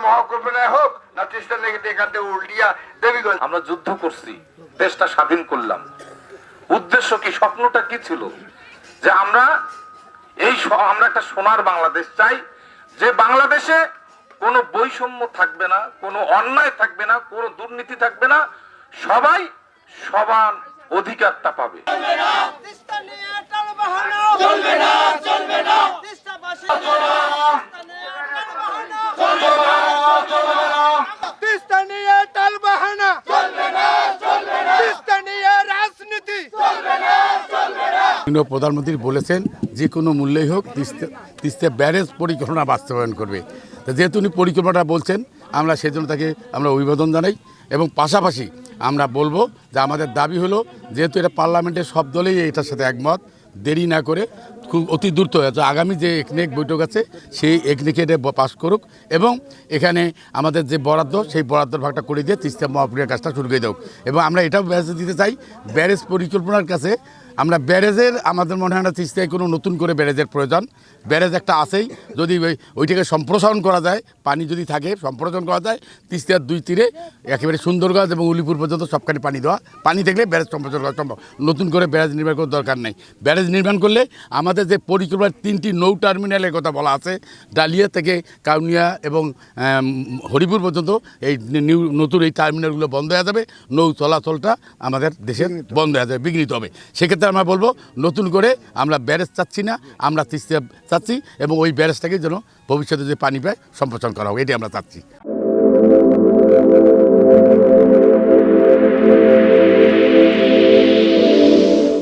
মহকুমায় হোক না তিস্তা থেকে এখান থেকে উল্টিয়া দেবীগঞ্জ। আমরা যুদ্ধ করছি, দেশটা স্বাধীন করলাম। উদ্দেশ্য কি, স্বপ্নটা কি ছিল? যে আমরা একটা সোনার বাংলাদেশ চাই, যে বাংলাদেশে কোনো বৈষম্য থাকবে না, কোনো অন্যায় থাকবে না, কোনো দুর্নীতি থাকবে না, সবাই সমান অধিকারটা পাবে। প্রধানমন্ত্রী বলেছেন যে কোনো মূল্যেই হোক তিস্তা ব্যারেজ পরিকল্পনা বাস্তবায়ন করবে। তো যেহেতু উনি পরিকল্পনাটা বলছেন, আমরা সেজন্য তাকে আমরা অভিবাদন জানাই। এবং পাশাপাশি আমরা বলবো যে আমাদের দাবি হলো, যেহেতু এটা পার্লামেন্টের সব দলেই এটার সাথে একমত, দেরি না করে খুব অতি দ্রুত আগামী যে একনেক বৈঠক আছে সেই একনেকে এটা পাস করুক এবং এখানে আমাদের যে বরাদ্দ সেই বরাদ্দর ভাগটা করে দিয়ে তিস্তা মহাপ্রক্রিয়ার কাজটা শুরু করে দেব। এবং আমরা এটাও ব্যারেজ দিতে চাই, ব্যারেজ পরিকল্পনার কাছে আমরা ব্যারেজের আমাদের মনে হয় না তিস্তায় কোনো নতুন করে ব্যারেজের প্রয়োজন। ব্যারেজ একটা আছেই, যদি ওইটাকে সম্প্রসারণ করা যায়, পানি যদি থাকে সম্প্রসারণ করা যায়, তিস্তার দুই তীরে একেবারে সুন্দরগঞ্জ এবং উলিপুর পর্যন্ত সবখানে পানি দেওয়া, পানি থাকলে ব্যারেজ সম্প্রসারণ করা সম্ভব। নতুন করে ব্যারেজ নির্মাণ করার দরকার নেই। ব্যারেজ নির্মাণ করলে আমাদের যে পরিকল্পনার 3টি নৌ টার্মিনালের কথা বলা আছে, ডালিয়া থেকে কাউনিয়া এবং হরিপুর পর্যন্ত এই নতুন এই টার্মিনালগুলো বন্ধ হয়ে যাবে, নৌ চলাচলটা আমাদের দেশের বন্ধ হয়ে যাবে, বিঘ্নিত হবে। সেক্ষেত্রে আমরা বলবো নতুন করে আমরা ব্যারেজ চাচ্ছি না, আমরা তিস্তা চাচ্ছি এবং ওই ব্যারেজটাকে যেন ভবিষ্যতে যে পানি পায় সম্প্রসারণ করা হোক, এটি আমরা চাচ্ছি।